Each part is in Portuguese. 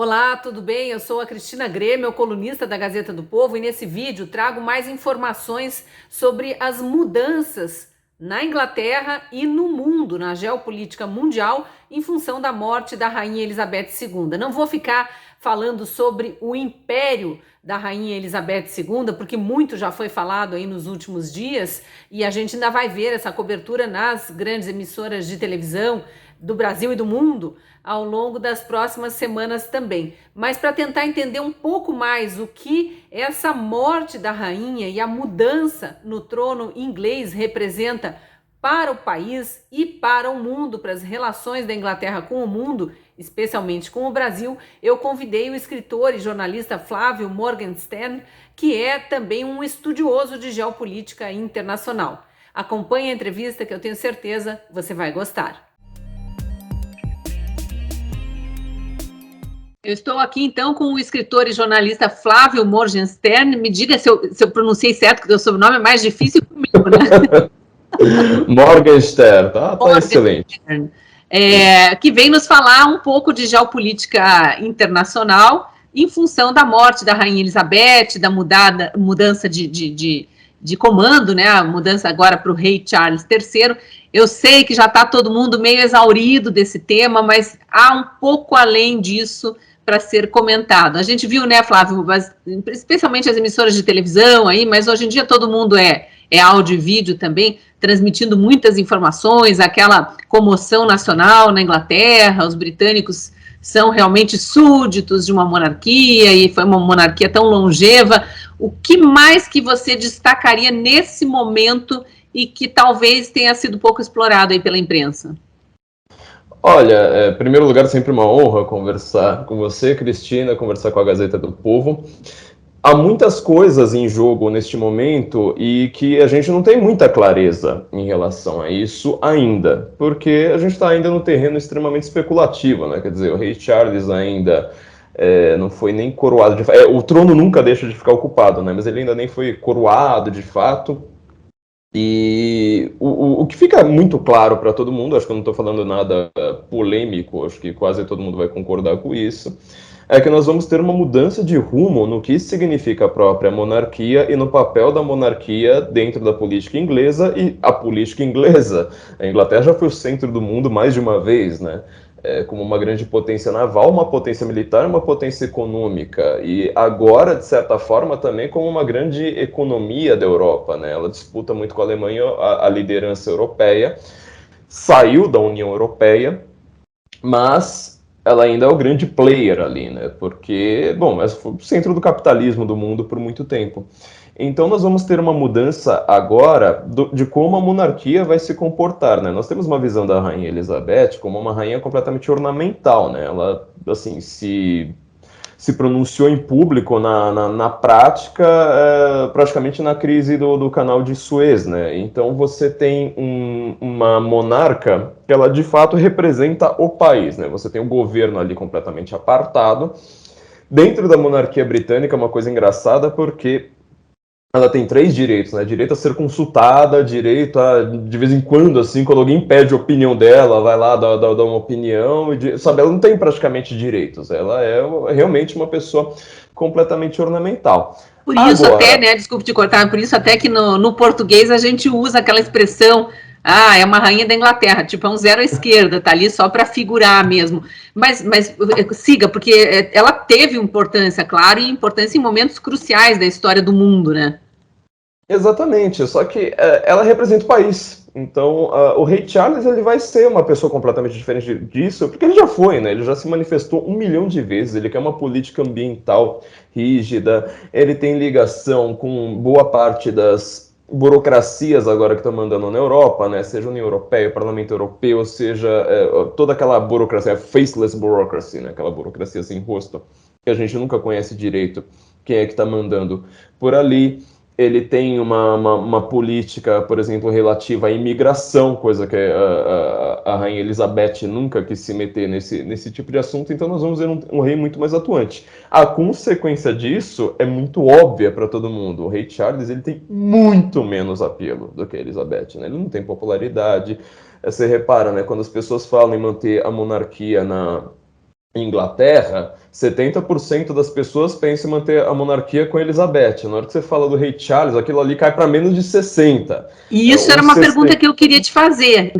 Olá, tudo bem? Eu sou a Cristina Grêmio, colunista da Gazeta do Povo, e nesse vídeo trago mais informações sobre as mudanças na Inglaterra e no mundo, na geopolítica mundial, em função da morte da Rainha Elizabeth II. Não vou ficar falando sobre o império da Rainha Elizabeth II, porque muito já foi falado aí nos últimos dias, e a gente ainda vai ver essa cobertura nas grandes emissoras de televisão do Brasil e do mundo ao longo das próximas semanas também. Mas para tentar entender um pouco mais o que essa morte da rainha e a mudança no trono inglês representa para o país e para o mundo, para as relações da Inglaterra com o mundo, especialmente com o Brasil, eu convidei o escritor e jornalista Flávio Morgenstern, que é também um estudioso de geopolítica internacional. Acompanhe a entrevista que eu tenho certeza você vai gostar. Eu estou aqui então com o escritor e jornalista Flávio Morgenstern. Me diga se eu pronunciei certo, que o seu sobrenome é mais difícil comigo, né? Morgenstern, tá excelente. Que vem nos falar um pouco de geopolítica internacional em função da morte da Rainha Elizabeth, da mudança de comando, né? A mudança agora para o rei Charles III. Eu sei que já está todo mundo meio exaurido desse tema, mas há um pouco além disso para ser comentado. A gente viu, né, Flávio, especialmente as emissoras de televisão aí, mas hoje em dia todo mundo é áudio e vídeo também, transmitindo muitas informações, aquela comoção nacional na Inglaterra, os britânicos são realmente súditos de uma monarquia, e foi uma monarquia tão longeva. O que mais que você destacaria nesse momento e que talvez tenha sido pouco explorado aí pela imprensa? Olha, em primeiro lugar, sempre uma honra conversar com você, Cristina, conversar com a Gazeta do Povo. Há muitas coisas em jogo neste momento e que a gente não tem muita clareza em relação a isso ainda, porque a gente está ainda no terreno extremamente especulativo, né? Quer dizer, o rei Charles ainda não foi nem coroado. O trono nunca deixa de ficar ocupado, né? Mas ele ainda nem foi coroado de fato. E o que fica muito claro para todo mundo, acho que eu não estou falando nada polêmico, acho que quase todo mundo vai concordar com isso, é que nós vamos ter uma mudança de rumo no que significa a própria monarquia e no papel da monarquia dentro da política inglesa. E a política inglesa, a Inglaterra já foi o centro do mundo mais de uma vez, né? Como uma grande potência naval, uma potência militar, uma potência econômica, e agora, de certa forma, também como uma grande economia da Europa, né? Ela disputa muito com a Alemanha a liderança europeia, saiu da União Europeia, mas ela ainda é o grande player ali, né? Porque, bom, ela foi o centro do capitalismo do mundo por muito tempo. Então nós vamos ter uma mudança agora de como a monarquia vai se comportar, né? Nós temos uma visão da Rainha Elizabeth como uma rainha completamente ornamental, né? Ela, assim, se pronunciou em público na prática, praticamente na crise do canal de Suez, né? Então você tem uma monarca que ela de fato representa o país, né? Você tem o governo ali completamente apartado. Dentro da monarquia britânica é uma coisa engraçada porque ela tem 3 direitos, né? Direito a ser consultada, direito a, de vez em quando, assim, quando alguém pede a opinião dela, vai lá dar uma opinião, sabe? Ela não tem praticamente direitos, ela é realmente uma pessoa completamente ornamental. Por isso até, né, desculpe te cortar, por isso até que no português a gente usa aquela expressão, é uma rainha da Inglaterra, tipo, é um zero à esquerda, tá ali só para figurar mesmo. Mas siga, porque ela teve importância, claro, e importância em momentos cruciais da história do mundo, né? Exatamente, só que ela representa o país. Então, o rei Charles ele vai ser uma pessoa completamente diferente disso, porque ele já foi, né? Ele já se manifestou 1 milhão de vezes. Ele quer uma política ambiental rígida, ele tem ligação com boa parte das burocracias agora que estão mandando na Europa, né? Seja a União Europeia, o Parlamento Europeu, seja toda aquela burocracia, faceless bureaucracy, né? Aquela burocracia sem rosto, que a gente nunca conhece direito quem é que está mandando por ali. Ele tem uma política, por exemplo, relativa à imigração, coisa que a Rainha Elizabeth nunca quis se meter nesse tipo de assunto, então nós vamos ver um rei muito mais atuante. A consequência disso é muito óbvia para todo mundo. O rei Charles ele tem muito menos apelo do que a Elizabeth, né? Ele não tem popularidade. Você repara, né, quando as pessoas falam em manter a monarquia Inglaterra, 70% das pessoas pensam em manter a monarquia com a Elizabeth. Na hora que você fala do rei Charles, aquilo ali cai para menos de 60. E isso era uma pergunta que eu queria te fazer,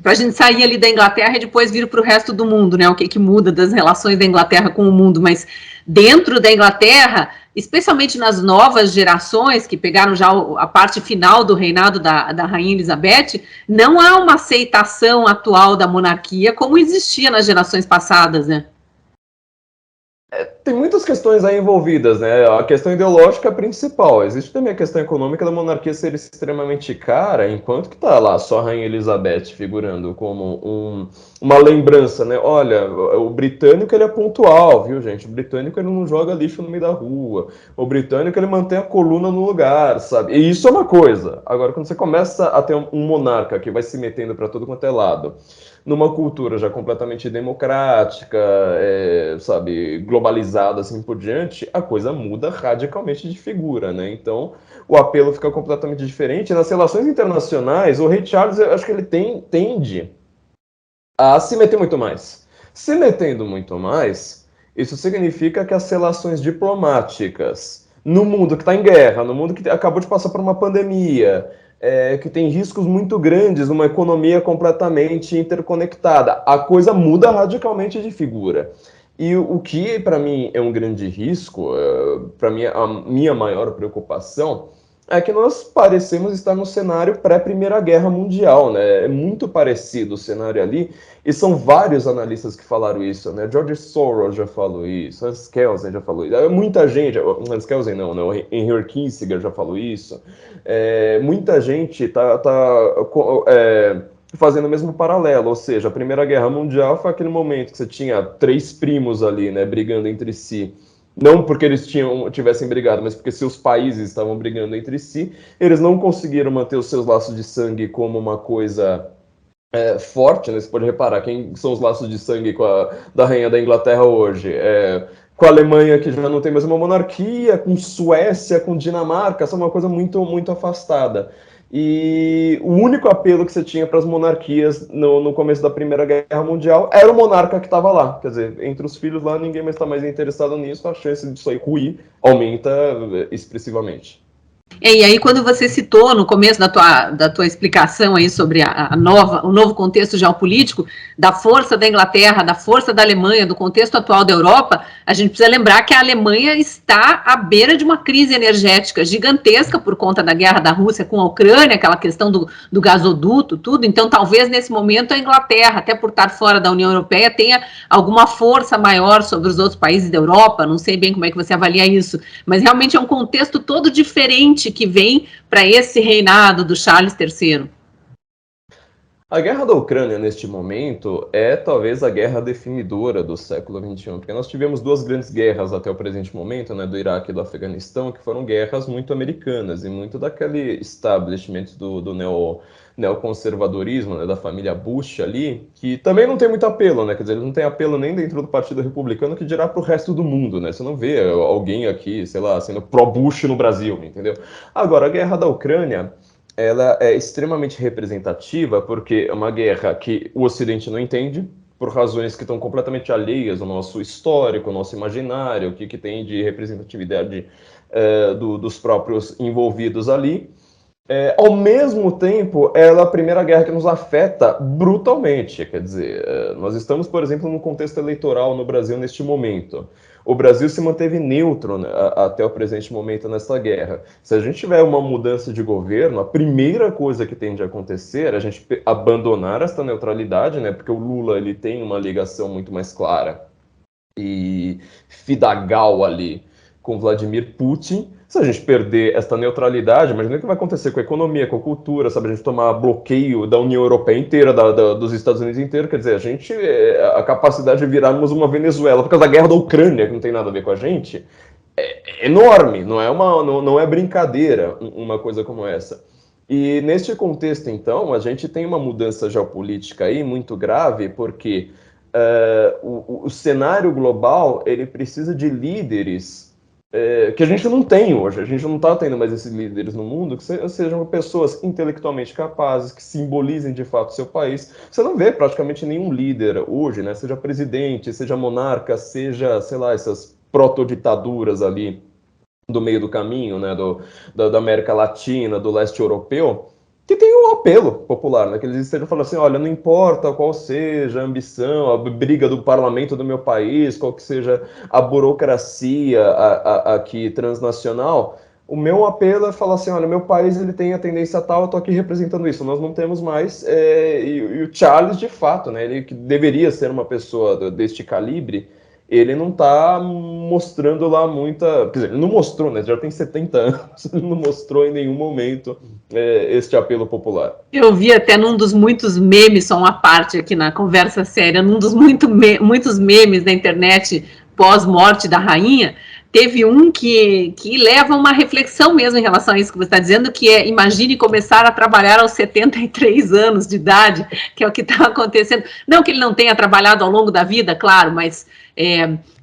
para a gente sair ali da Inglaterra e depois vir para o resto do mundo, né? O que muda das relações da Inglaterra com o mundo, mas dentro da Inglaterra, especialmente nas novas gerações que pegaram já a parte final do reinado da Rainha Elizabeth, não há uma aceitação atual da monarquia como existia nas gerações passadas, né? Tem muitas questões aí envolvidas, né? A questão ideológica é a principal. Existe também a questão econômica da monarquia ser extremamente cara, enquanto que tá lá só a Rainha Elizabeth figurando como uma lembrança, né? Olha, o britânico ele é pontual, viu, gente? O britânico ele não joga lixo no meio da rua. O britânico ele mantém a coluna no lugar, sabe? E isso é uma coisa. Agora, quando você começa a ter um monarca que vai se metendo para todo quanto é lado, numa cultura já completamente democrática, sabe, globalizada assim por diante, a coisa muda radicalmente de figura, né? Então, o apelo fica completamente diferente. Nas relações internacionais, o rei Charles, eu acho que ele tende a se meter muito mais. Se metendo muito mais, isso significa que as relações diplomáticas no mundo que está em guerra, no mundo que acabou de passar por uma pandemia, que tem riscos muito grandes, uma economia completamente interconectada, a coisa muda radicalmente de figura. E o que para mim é um grande risco, para mim a minha maior preocupação é que nós parecemos estar no cenário pré-Primeira Guerra Mundial, né? É muito parecido o cenário ali, e são vários analistas que falaram isso, né? George Soros já falou isso, Hans Kelsen já falou isso, muita gente, Hans Kelsen não, né? O Henry Kissinger já falou isso, muita gente tá fazendo o mesmo paralelo, ou seja, a Primeira Guerra Mundial foi aquele momento que você tinha três primos ali, né, brigando entre si. Não porque eles tivessem brigado, mas porque seus países estavam brigando entre si. Eles não conseguiram manter os seus laços de sangue como uma coisa forte, né? Você pode reparar quem são os laços de sangue da Rainha da Inglaterra hoje. Com a Alemanha, que já não tem mais uma monarquia, com Suécia, com Dinamarca, essa é uma coisa muito, muito afastada. E o único apelo que você tinha para as monarquias no começo da Primeira Guerra Mundial era o monarca que estava lá. Quer dizer, entre os filhos lá, ninguém mais está mais interessado nisso, a chance disso aí ruir aumenta expressivamente. E aí, quando você citou no começo da tua explicação aí sobre o novo contexto geopolítico, da força da Inglaterra, da força da Alemanha, do contexto atual da Europa, a gente precisa lembrar que a Alemanha está à beira de uma crise energética gigantesca por conta da guerra da Rússia com a Ucrânia, aquela questão do gasoduto, tudo. Então, talvez nesse momento a Inglaterra, até por estar fora da União Europeia, tenha alguma força maior sobre os outros países da Europa. Não sei bem como é que você avalia isso, mas realmente é um contexto todo diferente que vem para esse reinado do Charles III. A guerra da Ucrânia, neste momento, é talvez a guerra definidora do século XXI, porque nós tivemos duas grandes guerras até o presente momento, né, do Iraque e do Afeganistão, que foram guerras muito americanas e muito daquele establishment do neoconservadorismo, né, da família Bush ali, que também não tem muito apelo, né, quer dizer, ele não tem apelo nem dentro do Partido Republicano, que dirá para o resto do mundo, né, você não vê alguém aqui, sei lá, sendo pró-Bush no Brasil, entendeu? Agora, a guerra da Ucrânia, ela é extremamente representativa porque é uma guerra que o Ocidente não entende, por razões que estão completamente alheias ao nosso histórico, ao nosso imaginário, o que tem de representatividade dos próprios envolvidos ali. Ao mesmo tempo, ela é a primeira guerra que nos afeta brutalmente. Quer dizer, nós estamos, por exemplo, num contexto eleitoral no Brasil neste momento. O Brasil se manteve neutro, né, até o presente momento nessa guerra. Se a gente tiver uma mudança de governo, a primeira coisa que tem de acontecer é a gente abandonar essa neutralidade, né, porque o Lula ele tem uma ligação muito mais clara e fidagal ali com Vladimir Putin. Se a gente perder essa neutralidade, imagina o que vai acontecer com a economia, com a cultura, sabe? A gente tomar bloqueio da União Europeia inteira, dos Estados Unidos inteiro, quer dizer, a capacidade de virarmos uma Venezuela por causa da guerra da Ucrânia, que não tem nada a ver com a gente, é enorme, não é brincadeira uma coisa como essa. E neste contexto, então, a gente tem uma mudança geopolítica aí muito grave, porque o cenário global ele precisa de líderes que a gente não tem hoje. A gente não está tendo mais esses líderes no mundo que sejam pessoas intelectualmente capazes, que simbolizem de fato o seu país. Você não vê praticamente nenhum líder hoje, né? Seja presidente, seja monarca, seja, sei lá, essas proto-ditaduras ali do meio do caminho, né? Da América Latina, do leste europeu, que tem um apelo popular, né? Que eles estejam falando assim, olha, não importa qual seja a ambição, a briga do parlamento do meu país, qual que seja a burocracia aqui transnacional, o meu apelo é falar assim, olha, meu país ele tem a tendência tal, eu tô aqui representando isso, nós não temos mais, e o Charles, de fato, né? Ele que deveria ser uma pessoa deste calibre, ele não está mostrando lá muita. Quer dizer, ele não mostrou, né? Já tem 70 anos, ele não mostrou em nenhum momento este apelo popular. Eu vi até num dos muitos memes, só uma parte aqui na conversa séria, num dos muitos memes da internet pós-morte da rainha, teve um que leva uma reflexão mesmo em relação a isso que você está dizendo, que é, imagine começar a trabalhar aos 73 anos de idade, que é o que está acontecendo. Não que ele não tenha trabalhado ao longo da vida, claro, mas...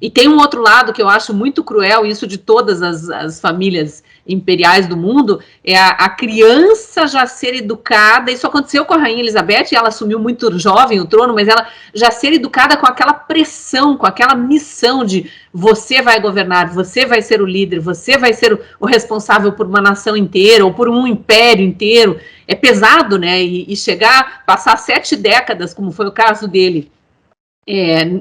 e tem um outro lado que eu acho muito cruel, isso de todas as famílias imperiais do mundo, é a criança já ser educada. Isso aconteceu com a Rainha Elizabeth, ela assumiu muito jovem o trono, mas ela já ser educada com aquela pressão, com aquela missão de você vai governar, você vai ser o líder, você vai ser o responsável por uma nação inteira, ou por um império inteiro. É pesado, né? E chegar, passar 7 décadas, como foi o caso dele,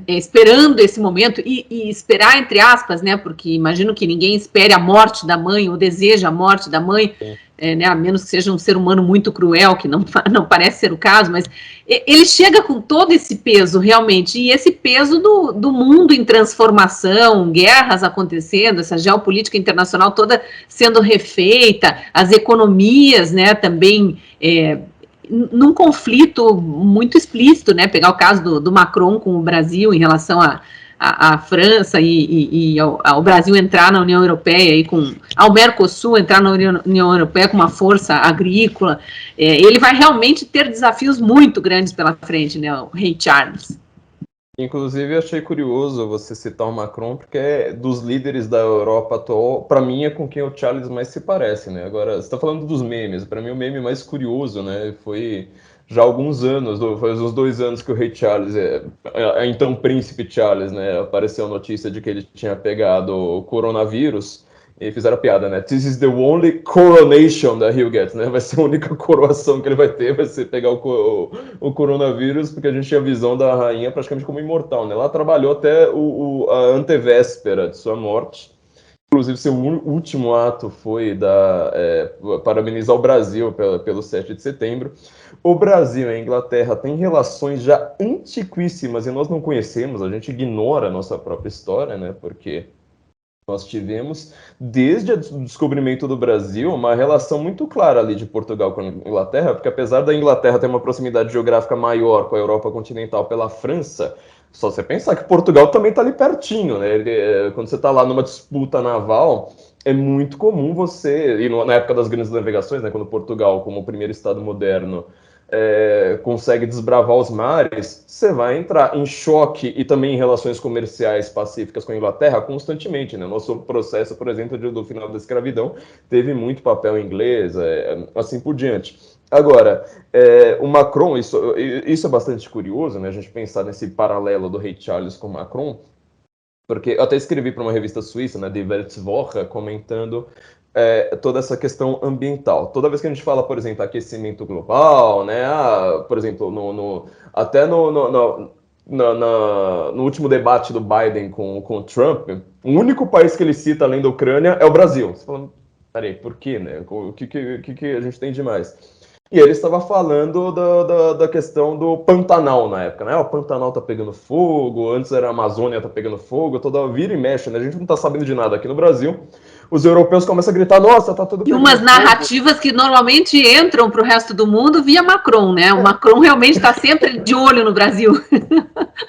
esperando esse momento, e esperar entre aspas, né, porque imagino que ninguém espere a morte da mãe, ou deseja a morte da mãe, né, a menos que seja um ser humano muito cruel, que não parece ser o caso, mas ele chega com todo esse peso, realmente, e esse peso do mundo em transformação, guerras acontecendo, essa geopolítica internacional toda sendo refeita, as economias, né, também... num conflito muito explícito, né? Pegar o caso do Macron com o Brasil em relação à França e ao Brasil entrar na União Europeia e ao Mercosul entrar na União Europeia com uma força agrícola. Ele vai realmente ter desafios muito grandes pela frente, né? O rei Charles. Inclusive, achei curioso você citar o Macron, porque dos líderes da Europa atual, para mim é com quem o Charles mais se parece, né? Agora, você está falando dos memes, para mim o meme mais curioso, né? Foi já há alguns anos, faz uns 2 anos que o rei Charles, então príncipe Charles, né? Apareceu a notícia de que ele tinha pegado o coronavírus. E fizeram a piada, né? This is the only coronation that he'll get, né? Vai ser a única coroação que ele vai ter, vai ser pegar o coronavírus, porque a gente tinha a visão da rainha praticamente como imortal, né? Ela trabalhou até a antevéspera de sua morte. Inclusive, seu último ato foi parabenizar o Brasil pelo 7 de setembro. O Brasil e a Inglaterra têm relações já antiquíssimas e nós não conhecemos, a gente ignora a nossa própria história, né? Porque nós tivemos, desde o descobrimento do Brasil, uma relação muito clara ali de Portugal com a Inglaterra, porque apesar da Inglaterra ter uma proximidade geográfica maior com a Europa continental pela França, só você pensar que Portugal também está ali pertinho, né? Quando você está lá numa disputa naval, é muito comum você, e na época das grandes navegações, né, quando Portugal, como o primeiro estado moderno, consegue desbravar os mares, você vai entrar em choque e também em relações comerciais pacíficas com a Inglaterra constantemente, né? Nosso processo, por exemplo, do final da escravidão teve muito papel inglês, assim por diante. Agora, o Macron, isso é bastante curioso, né? A gente pensar nesse paralelo do rei Charles com o Macron, porque eu até escrevi para uma revista suíça, né, Die Weltwoche, comentando toda essa questão ambiental. Toda vez que a gente fala, por exemplo, aquecimento global, né, por exemplo, até no último debate do Biden com o Trump, o único país que ele cita além da Ucrânia é o Brasil. Você fala, peraí, por quê, né? O que a gente tem de mais? E ele estava falando da questão do Pantanal na época, né? O Pantanal tá pegando fogo, antes era a Amazônia tá pegando fogo, toda vira e mexe, né? A gente não tá sabendo de nada aqui no Brasil. Os europeus começam a gritar, nossa, tá tudo pegando fogo. E umas fogo. narrativas que normalmente entram para o resto do mundo via Macron, né? O Macron realmente está sempre de olho no Brasil.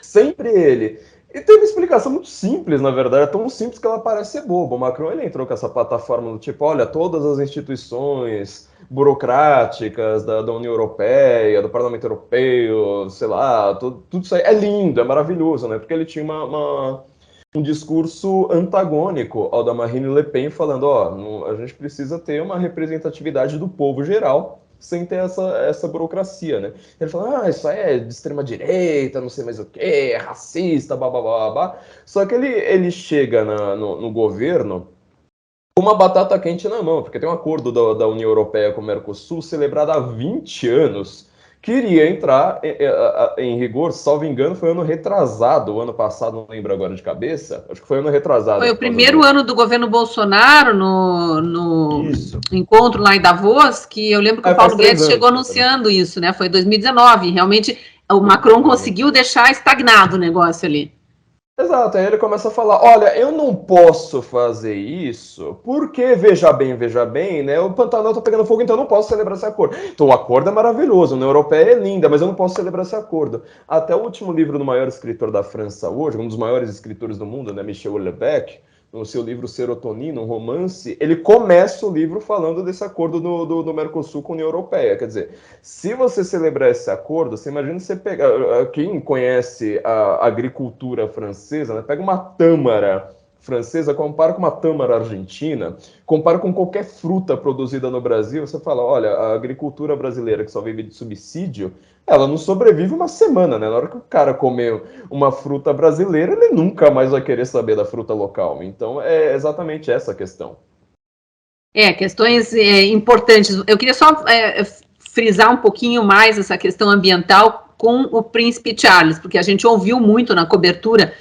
Sempre ele. E tem uma explicação muito simples, na verdade, é tão simples que ela parece ser boba. O Macron ele entrou com essa plataforma do tipo, olha, todas as instituições burocráticas da União Europeia, do Parlamento Europeu, sei lá, tudo isso aí é lindo, é maravilhoso, né? Porque ele tinha um discurso antagônico ao da Marine Le Pen, falando, a gente precisa ter uma representatividade do povo geral, sem ter essa burocracia, né? Ele fala, isso aí é de extrema direita, não sei mais o que, é racista, babá. Só que ele chega no governo com uma batata quente na mão, porque tem um acordo da União Europeia com o Mercosul celebrado há 20 anos, que iria entrar em rigor, salvo engano, foi ano retrasado, o ano passado, não lembro agora de cabeça, acho que foi ano retrasado. Foi o primeiro ano do governo Bolsonaro, no encontro lá em Davos, que eu lembro que o Paulo Guedes chegou anunciando isso, né? Foi em 2019, realmente o Macron conseguiu deixar estagnado o negócio ali. Exato, aí ele começa a falar, olha, eu não posso fazer isso, porque, veja bem, né, o Pantanal tá pegando fogo, então eu não posso celebrar esse acordo. Então o acordo é maravilhoso, a União Europeia é linda, mas eu não posso celebrar esse acordo. Até o último livro do maior escritor da França hoje, um dos maiores escritores do mundo, né, Michel Houellebecq, no seu livro Serotonina, um romance, ele começa o livro falando desse acordo do Mercosul com a União Europeia. Quer dizer, se você celebrar esse acordo, você imagina você pegar... Quem conhece a agricultura francesa, né, pega uma tâmara francesa, compara com uma tâmara argentina, compara com qualquer fruta produzida no Brasil, você fala, olha, a agricultura brasileira que só vive de subsídio, ela não sobrevive uma semana, né? Na hora que o cara comer uma fruta brasileira, ele nunca mais vai querer saber da fruta local. Então, é exatamente essa a questão. Questões importantes. Eu queria só frisar um pouquinho mais essa questão ambiental com o Príncipe Charles, porque a gente ouviu muito na cobertura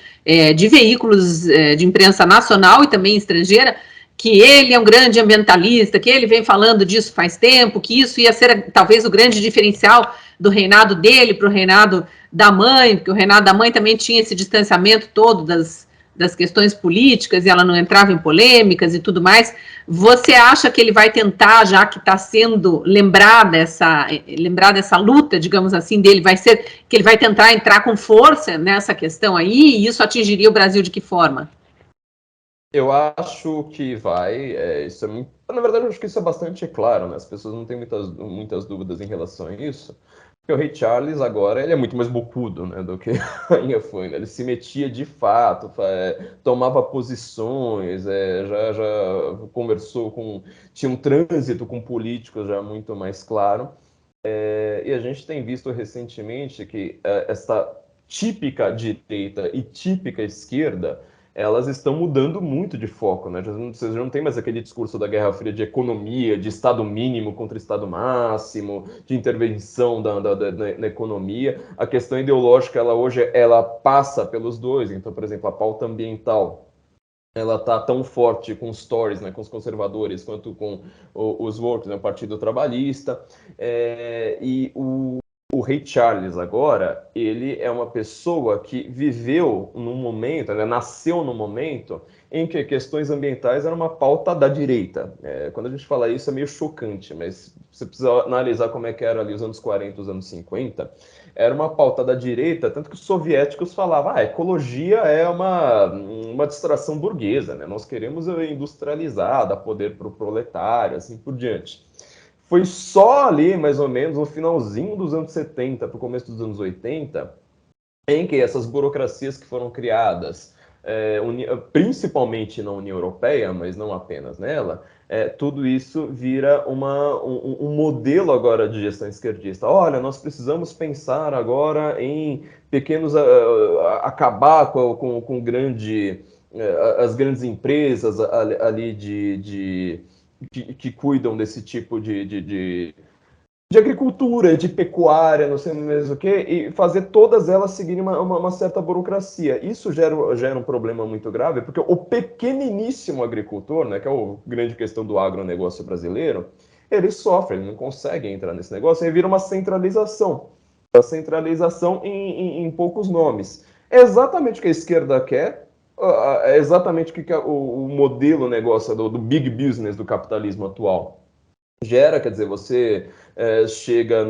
de veículos de imprensa nacional e também estrangeira, que ele é um grande ambientalista, que ele vem falando disso faz tempo, que isso ia ser talvez o grande diferencial do reinado dele para o reinado da mãe, porque o reinado da mãe também tinha esse distanciamento todo das questões políticas, e ela não entrava em polêmicas e tudo mais. Você acha que ele vai tentar, já que está sendo lembrada essa luta, digamos assim, dele, vai ser que ele vai tentar entrar com força nessa questão aí, e isso atingiria o Brasil de que forma? Eu acho que vai, isso é muito... Na verdade, eu acho que isso é bastante claro, né? As pessoas não têm muitas dúvidas em relação a isso. Porque o rei Charles agora, ele é muito mais bocudo, né, do que a rainha foi, né? Ele se metia de fato, tomava posições, já conversou com... Tinha um trânsito com políticos já muito mais claro. E a gente tem visto recentemente que essa típica direita e típica esquerda, elas estão mudando muito de foco, né? Vocês já não tem mais aquele discurso da Guerra Fria de economia, de Estado mínimo contra Estado máximo, de intervenção na economia. A questão ideológica, ela passa pelos dois. Então, por exemplo, a pauta ambiental, ela está tão forte com os Tories, né, com os conservadores, quanto com os Workers, né, o Partido Trabalhista. E o rei Charles agora, ele é uma pessoa que viveu num momento, né, nasceu num momento em que questões ambientais eram uma pauta da direita. Quando a gente fala isso é meio chocante, mas você precisa analisar como é que era ali os anos 40, os anos 50, era uma pauta da direita, tanto que os soviéticos falavam, a ecologia é uma distração burguesa, né? Nós queremos industrializar, dar poder para o proletário, assim por diante. Foi só ali, mais ou menos, no finalzinho dos anos 70 para o começo dos anos 80, em que essas burocracias que foram criadas, principalmente na União Europeia, mas não apenas nela, tudo isso vira um modelo agora de gestão esquerdista. Olha, nós precisamos pensar agora em acabar com as grandes empresas ali que cuidam desse tipo de agricultura, de pecuária, não sei mesmo o que, e fazer todas elas seguirem uma certa burocracia. Isso gera um problema muito grave, porque o pequeniníssimo agricultor, né, que é a grande questão do agronegócio brasileiro, ele sofre, ele não consegue entrar nesse negócio, e vira uma centralização. A centralização em poucos nomes. É exatamente o que a esquerda quer, é exatamente o que o modelo negócio do big business do capitalismo atual gera. Quer dizer, você chega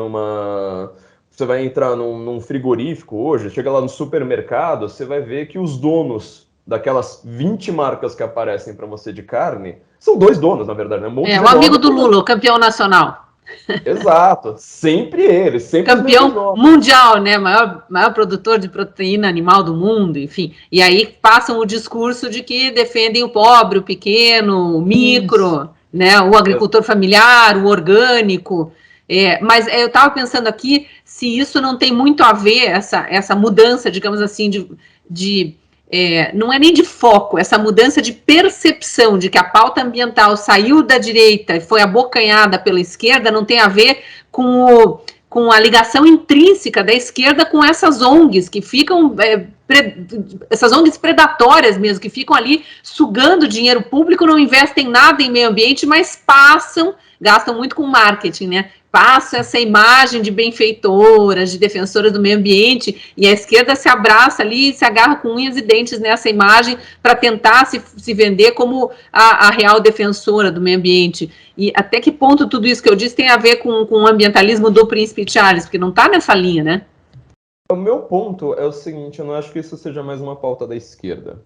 você vai entrar num frigorífico hoje, chega lá no supermercado, você vai ver que os donos daquelas 20 marcas que aparecem para você de carne, são dois donos, na verdade, né? O amigo do Lula, o campeão nacional. Exato, sempre ele, sempre os mesmos Campeão nomes. mundial, né? Maior produtor de proteína animal do mundo, enfim. E aí passam o discurso de que defendem o pobre, o pequeno, o Isso. micro, né? O agricultor familiar, o orgânico. Mas eu estava pensando aqui se isso não tem muito a ver, essa mudança, digamos assim, não é nem de foco, essa mudança de percepção de que a pauta ambiental saiu da direita e foi abocanhada pela esquerda, não tem a ver com a ligação intrínseca da esquerda com essas ONGs que ficam, essas ONGs predatórias mesmo, que ficam ali sugando dinheiro público, não investem nada em meio ambiente, mas gastam muito com marketing, né? Passam essa imagem de benfeitoras, de defensoras do meio ambiente, e a esquerda se abraça ali, se agarra com unhas e dentes nessa imagem para tentar se vender como a real defensora do meio ambiente. E até que ponto tudo isso que eu disse tem a ver com o ambientalismo do Príncipe Charles, porque não está nessa linha, né? O meu ponto é o seguinte, eu não acho que isso seja mais uma pauta da esquerda.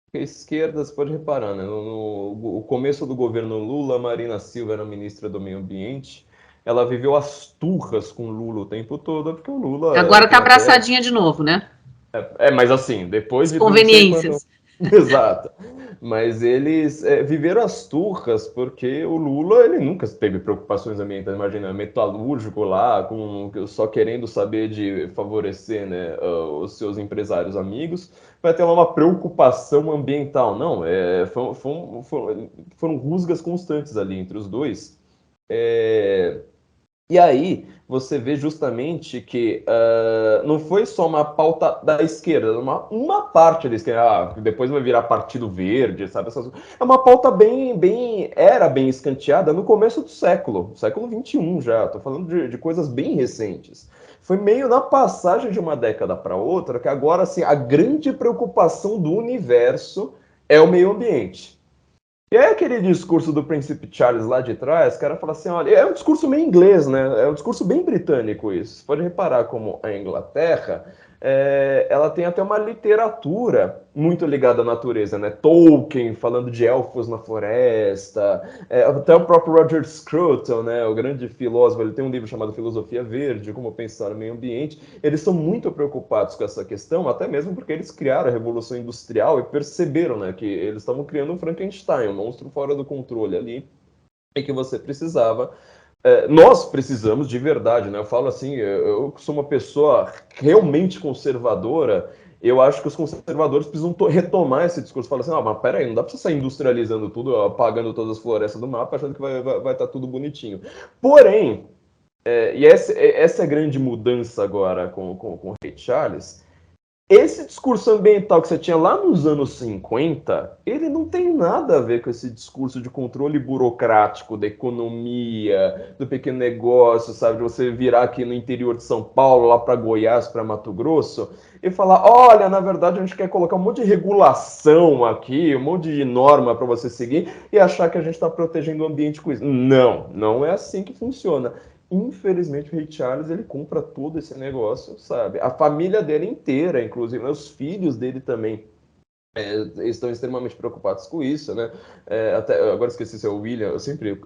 Porque a esquerda, você pode reparar, né? No começo do governo Lula, Marina Silva era ministra do Meio Ambiente, ela viveu as turras com o Lula o tempo todo, porque o Lula... Agora está abraçadinha de novo, né? Mas assim, depois As de não sei quanto... conveniências. Exato. Mas eles viveram as turras porque o Lula, ele nunca teve preocupações ambientais, imagina, metalúrgico lá, só querendo saber de favorecer, né, os seus empresários amigos, vai ter lá uma preocupação ambiental. Não, foram rusgas constantes ali entre os dois. E aí você vê justamente que não foi só uma pauta da esquerda, uma parte da esquerda, que depois vai virar Partido Verde, sabe? É uma pauta era bem escanteada no começo do século XXI já, estou falando de coisas bem recentes. Foi meio na passagem de uma década para outra que agora assim, a grande preocupação do universo é o meio ambiente. E é aquele discurso do Príncipe Charles lá de trás, o cara fala assim, olha, é um discurso meio inglês, né? É um discurso bem britânico isso. Você pode reparar como a Inglaterra, ela tem até uma literatura muito ligada à natureza, né? Tolkien falando de elfos na floresta, até o próprio Roger Scruton, né? O grande filósofo, ele tem um livro chamado Filosofia Verde, como pensar no meio ambiente. Eles são muito preocupados com essa questão, até mesmo porque eles criaram a Revolução Industrial e perceberam, né, que eles estavam criando um Frankenstein, um monstro fora do controle ali, e que você precisava... nós precisamos de verdade, né? Eu falo assim, eu sou uma pessoa realmente conservadora, eu acho que os conservadores precisam retomar esse discurso, falar assim, mas peraí, não dá pra você sair industrializando tudo, apagando todas as florestas do mapa, achando que vai estar tudo bonitinho. Porém, e essa é a grande mudança agora com o Rei Charles, esse discurso ambiental que você tinha lá nos anos 50, ele não tem nada a ver com esse discurso de controle burocrático da economia, do pequeno negócio, sabe? De você virar aqui no interior de São Paulo, lá para Goiás, para Mato Grosso, e falar, olha, na verdade a gente quer colocar um monte de regulação aqui, um monte de norma para você seguir, e achar que a gente está protegendo o ambiente com isso. Não, não é assim que funciona. Infelizmente, o Rei Charles, ele compra todo esse negócio, sabe? A família dele inteira, inclusive, os filhos dele também estão extremamente preocupados com isso, né? Até, agora esqueci se é o William,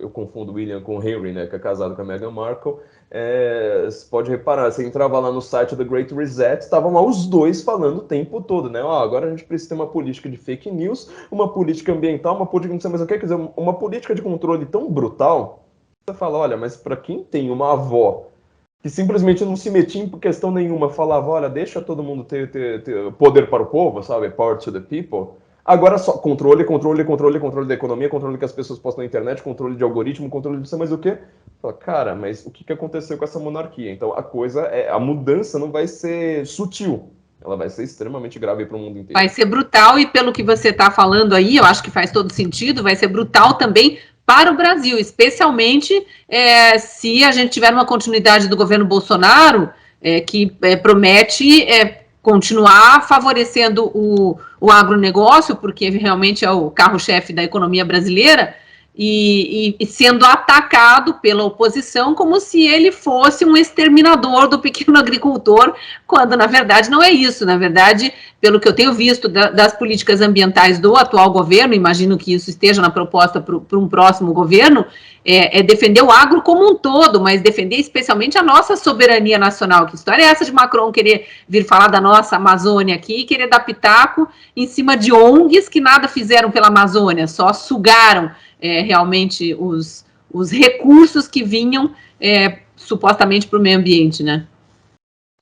eu confundo o William com o Henry, né? Que é casado com a Meghan Markle. Você pode reparar, você entrava lá no site do Great Reset, estavam lá os dois falando o tempo todo, né? Agora a gente precisa ter uma política de fake news, uma política ambiental, uma política não sei mais o que, quer dizer, uma política de controle tão brutal. Você fala, olha, mas para quem tem uma avó que simplesmente não se metia em questão nenhuma, falava, olha, deixa todo mundo ter poder para o povo, sabe? Power to the people. Agora só controle da economia, controle que as pessoas postam na internet, controle de algoritmo, controle de isso, mas o quê? Fala, cara, mas o que aconteceu com essa monarquia? Então a mudança não vai ser sutil. Ela vai ser extremamente grave para o mundo inteiro. Vai ser brutal e pelo que você está falando aí, eu acho que faz todo sentido, vai ser brutal também para o Brasil, especialmente se a gente tiver uma continuidade do governo Bolsonaro, que promete continuar favorecendo o agronegócio, porque realmente é o carro-chefe da economia brasileira, e sendo atacado pela oposição como se ele fosse um exterminador do pequeno agricultor, quando na verdade não é isso. Na verdade, pelo que eu tenho visto das políticas ambientais do atual governo, imagino que isso esteja na proposta para um próximo governo, defender o agro como um todo, mas defender especialmente a nossa soberania nacional. Que história é essa de Macron querer vir falar da nossa Amazônia aqui e querer dar pitaco em cima de ONGs que nada fizeram pela Amazônia, só sugaram realmente os recursos que vinham supostamente para o meio ambiente, né?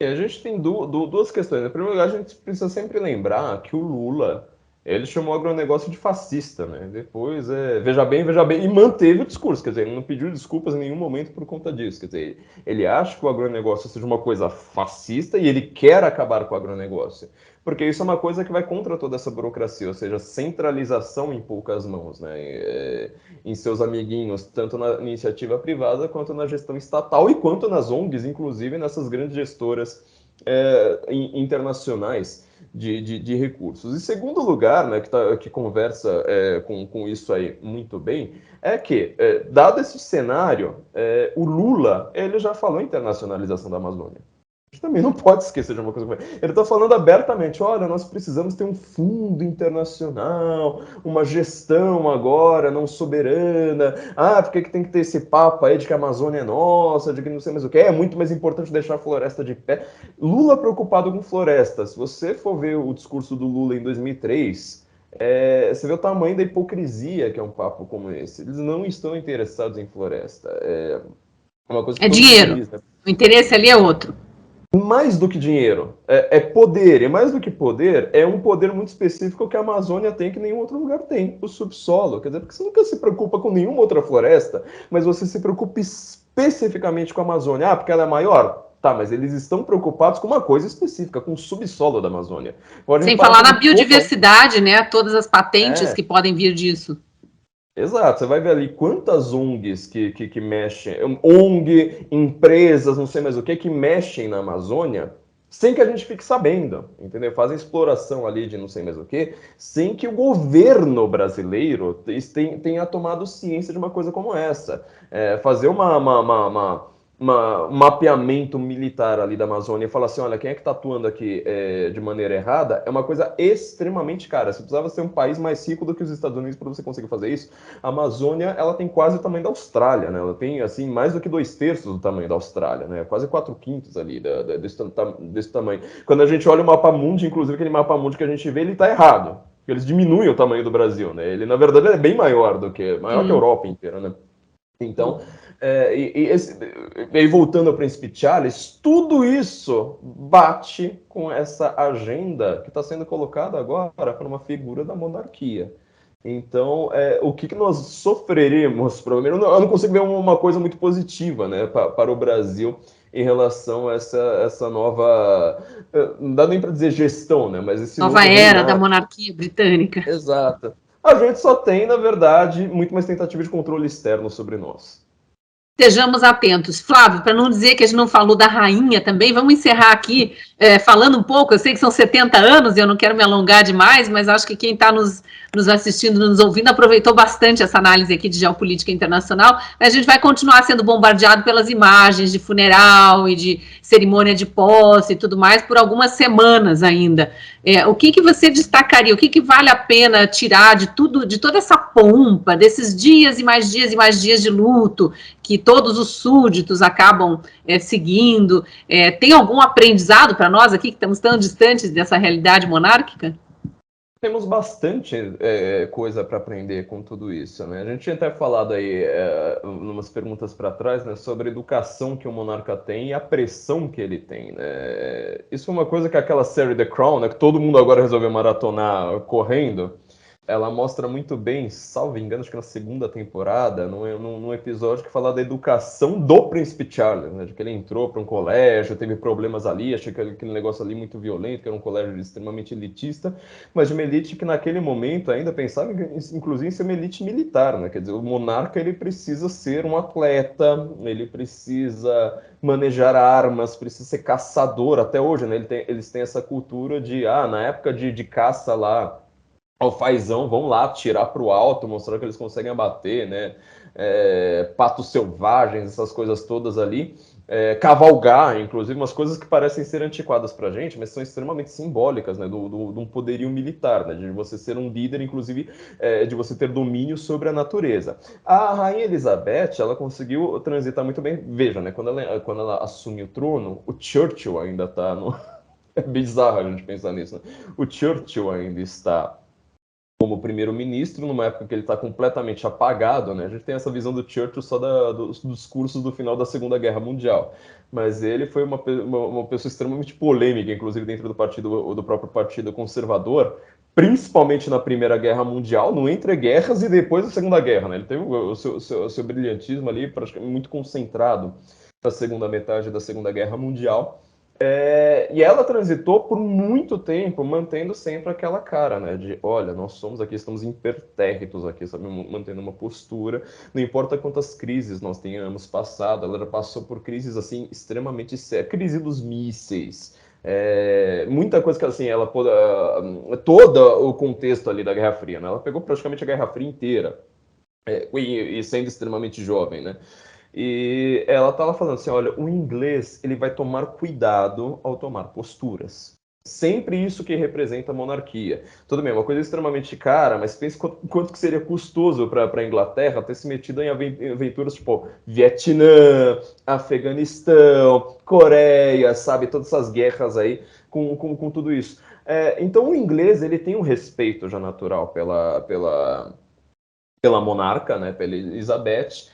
A gente tem duas questões. Em primeiro lugar, a gente precisa sempre lembrar que o Lula, ele chamou o agronegócio de fascista, né? Depois, veja bem, e manteve o discurso, quer dizer, ele não pediu desculpas em nenhum momento por conta disso, quer dizer, ele acha que o agronegócio seja uma coisa fascista e ele quer acabar com o agronegócio, porque isso é uma coisa que vai contra toda essa burocracia, ou seja, centralização em poucas mãos, né? Em seus amiguinhos, tanto na iniciativa privada, quanto na gestão estatal, e quanto nas ONGs, inclusive nessas grandes gestoras internacionais de recursos. Em segundo lugar, né, que conversa com isso aí muito bem, é que, dado esse cenário, o Lula ele já falou em internacionalização da Amazônia. A gente também não pode esquecer de uma coisa. Ele está falando abertamente, olha, nós precisamos ter um fundo internacional, uma gestão agora não soberana. Ah, por que tem que ter esse papo aí de que a Amazônia é nossa, de que não sei mais o que? É muito mais importante deixar a floresta de pé. Lula preocupado com floresta. Se você for ver o discurso do Lula em 2003, você vê o tamanho da hipocrisia que é um papo como esse. Eles não estão interessados em floresta. Uma coisa que dinheiro. Diz, né? O interesse ali é outro. Mais do que dinheiro, é poder, e mais do que poder, é um poder muito específico que a Amazônia tem que nenhum outro lugar tem, o subsolo. Quer dizer, porque você nunca se preocupa com nenhuma outra floresta, mas você se preocupa especificamente com a Amazônia. Ah, porque ela é maior? Tá, mas eles estão preocupados com uma coisa específica, com o subsolo da Amazônia. Sem falar na biodiversidade, né? Todas as patentes que podem vir disso. Exato, você vai ver ali quantas ONGs que mexem, ONG, empresas, não sei mais o que mexem na Amazônia, sem que a gente fique sabendo, entendeu? Fazem exploração ali de não sei mais o que, sem que o governo brasileiro tenha tomado ciência de uma coisa como essa. Fazer um mapeamento militar ali da Amazônia e falar assim, olha, quem é que está atuando aqui de maneira errada, é uma coisa extremamente cara. Você precisava ser um país mais rico do que os Estados Unidos para você conseguir fazer isso. A Amazônia, ela tem quase o tamanho da Austrália, né? Ela tem, assim, mais do que 2/3 do tamanho da Austrália, né? Quase 4/5 ali desse tamanho. Quando a gente olha o mapa mundi, inclusive aquele mapa mundi que a gente vê, ele está errado. Porque eles diminuem o tamanho do Brasil, né? Ele, na verdade, é bem maior que a Europa inteira, né? Então, e voltando ao Príncipe Charles, tudo isso bate com essa agenda que está sendo colocada agora para uma figura da monarquia. Então, o que nós sofreremos, provavelmente, eu não consigo ver uma coisa muito positiva, né, para o Brasil em relação a essa nova, não dá nem para dizer gestão, né, mas esse nova era da monarquia britânica. Exato. A gente só tem, na verdade, muito mais tentativa de controle externo sobre nós. Estejamos atentos. Flávio, para não dizer que a gente não falou da rainha também, vamos encerrar aqui falando um pouco. Eu sei que são 70 anos e eu não quero me alongar demais, mas acho que quem está nos assistindo, nos ouvindo, aproveitou bastante essa análise aqui de geopolítica internacional. A gente vai continuar sendo bombardeado pelas imagens de funeral e de cerimônia de posse e tudo mais por algumas semanas ainda. O que você destacaria? O que vale a pena tirar de toda essa pompa, desses dias e mais dias e mais dias de luto que todos os súditos acabam seguindo? Tem algum aprendizado para nós aqui que estamos tão distantes dessa realidade monárquica? Temos bastante coisa para aprender com tudo isso, né? A gente tinha até falado aí, umas perguntas para trás, né, sobre a educação que o monarca tem e a pressão que ele tem, né? Isso é uma coisa que aquela série The Crown, né, que todo mundo agora resolveu maratonar correndo, ela mostra muito bem, salvo engano, acho que na segunda temporada, num episódio que fala da educação do Príncipe Charles, né? De que ele entrou para um colégio, teve problemas ali, achei que aquele negócio ali muito violento, que era um colégio extremamente elitista, mas de uma elite que naquele momento ainda pensava, inclusive, em ser uma elite militar, né? Quer dizer, o monarca, ele precisa ser um atleta, ele precisa manejar armas, precisa ser caçador, até hoje, né? Eles têm essa cultura de, na época de caça lá, ao fazão, vão lá tirar para o alto, mostrar que eles conseguem abater, né? Patos selvagens, essas coisas todas ali. cavalgar, inclusive, umas coisas que parecem ser antiquadas para a gente, mas são extremamente simbólicas, né, de um poderio militar, né, de você ser um líder, inclusive, de você ter domínio sobre a natureza. A Rainha Elizabeth, ela conseguiu transitar muito bem. Veja, né, quando ela assume o trono, o Churchill ainda está no... É bizarro a gente pensar nisso, né? O Churchill ainda está como primeiro-ministro, numa época que ele está completamente apagado, né? A gente tem essa visão do Churchill só dos cursos do final da Segunda Guerra Mundial, mas ele foi uma pessoa extremamente polêmica, inclusive dentro do próprio Partido Conservador, principalmente na Primeira Guerra Mundial, no entre-guerras e depois da Segunda Guerra, né? Ele teve o seu brilhantismo ali praticamente muito concentrado na segunda metade da Segunda Guerra Mundial. E ela transitou por muito tempo, mantendo sempre aquela cara, né? De, olha, nós somos aqui, estamos impertérritos aqui, sabe? Mantendo uma postura. Não importa quantas crises nós tenhamos passado, ela já passou por crises, assim, extremamente sérias. Crise dos mísseis. Muita coisa que, assim, todo o contexto ali da Guerra Fria, né? Ela pegou praticamente a Guerra Fria inteira. E sendo extremamente jovem, né? E ela estava falando assim, olha, o inglês ele vai tomar cuidado ao tomar posturas. Sempre isso que representa a monarquia. Tudo bem, uma coisa extremamente cara, mas pense quanto que seria custoso para a Inglaterra ter se metido em aventuras tipo Vietnã, Afeganistão, Coreia, sabe? Todas essas guerras aí com tudo isso. Então o inglês ele tem um respeito já natural pela monarca, né, pela Elizabeth.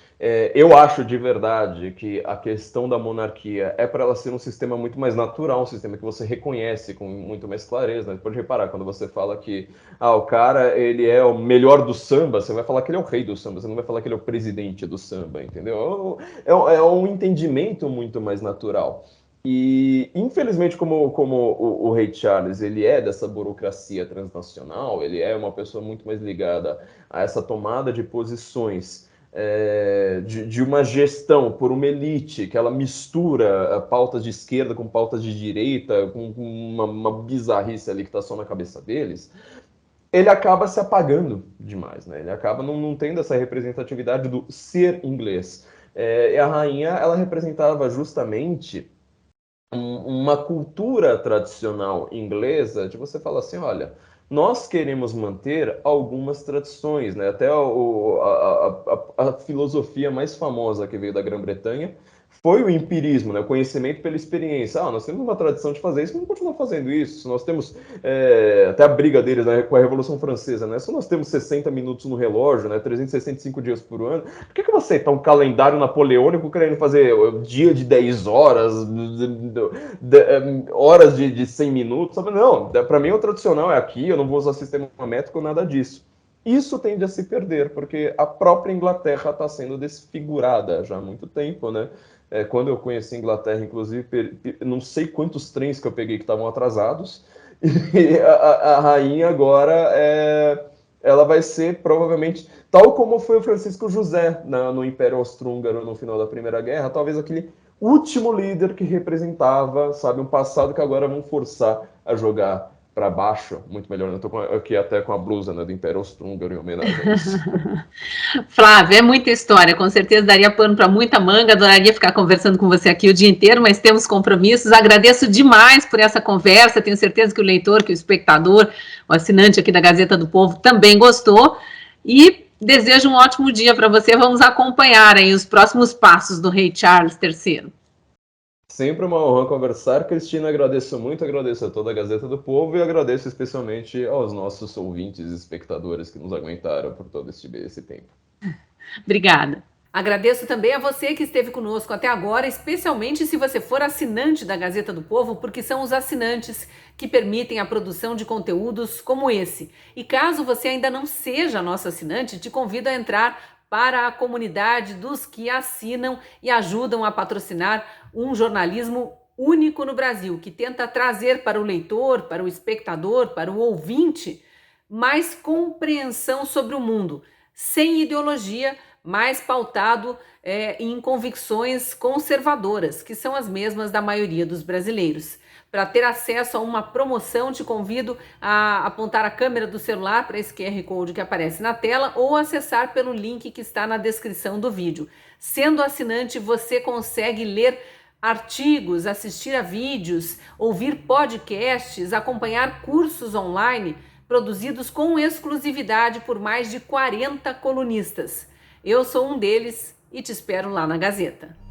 Eu acho de verdade que a questão da monarquia é para ela ser um sistema muito mais natural, um sistema que você reconhece com muito mais clareza, né? Pode reparar, quando você fala que o cara ele é o melhor do samba, você vai falar que ele é o rei do samba, você não vai falar que ele é o presidente do samba, entendeu? É um entendimento muito mais natural. E, infelizmente, como o rei Charles ele é dessa burocracia transnacional, ele é uma pessoa muito mais ligada a essa tomada de posições de uma gestão por uma elite que ela mistura pautas de esquerda com pautas de direita, com uma bizarrice ali que está só na cabeça deles, ele acaba se apagando demais, né? Ele acaba não tendo essa representatividade do ser inglês. E a rainha, ela representava justamente uma cultura tradicional inglesa de você falar assim, olha, nós queremos manter algumas tradições, né? Até a filosofia mais famosa que veio da Grã-Bretanha foi o empirismo, né? O conhecimento pela experiência. Nós temos uma tradição de fazer isso, vamos continuar fazendo isso. Nós temos até a briga deles, né, com a Revolução Francesa, né? Se nós temos 60 minutos no relógio, né, 365 dias por ano, por que você está um calendário napoleônico querendo fazer dia de 10 horas, horas de 100 minutos? Sabe? Não, para mim o tradicional é aqui, eu não vou usar sistema métrico, nada disso. Isso tende a se perder, porque a própria Inglaterra está sendo desfigurada já há muito tempo, né? Quando eu conheci a Inglaterra, inclusive, não sei quantos trens que eu peguei que estavam atrasados, e a rainha agora, ela vai ser provavelmente, tal como foi o Francisco José no Império Austro-Húngaro no final da Primeira Guerra, talvez aquele último líder que representava, sabe, um passado que agora vão forçar a jogar para baixo, muito melhor. Eu tô aqui até com a blusa, né, do Império Austro-Húngaro em homenagem a isso. Flávia, é muita história, com certeza daria pano para muita manga, adoraria ficar conversando com você aqui o dia inteiro, mas temos compromissos. Agradeço demais por essa conversa, tenho certeza que o leitor, que o espectador, o assinante aqui da Gazeta do Povo também gostou, e desejo um ótimo dia para você. Vamos acompanhar aí os próximos passos do rei Charles III. Sempre uma honra conversar, Cristina. Agradeço muito, agradeço a toda a Gazeta do Povo e agradeço especialmente aos nossos ouvintes e espectadores que nos aguentaram por todo esse tempo. Obrigada. Agradeço também a você que esteve conosco até agora, especialmente se você for assinante da Gazeta do Povo, porque são os assinantes que permitem a produção de conteúdos como esse. E caso você ainda não seja nosso assinante, te convido a entrar para a comunidade dos que assinam e ajudam a patrocinar um jornalismo único no Brasil, que tenta trazer para o leitor, para o espectador, para o ouvinte, mais compreensão sobre o mundo, sem ideologia, mais pautado em convicções conservadoras, que são as mesmas da maioria dos brasileiros. Para ter acesso a uma promoção, te convido a apontar a câmera do celular para esse QR Code que aparece na tela ou acessar pelo link que está na descrição do vídeo. Sendo assinante, você consegue ler artigos, assistir a vídeos, ouvir podcasts, acompanhar cursos online produzidos com exclusividade por mais de 40 colunistas. Eu sou um deles e te espero lá na Gazeta.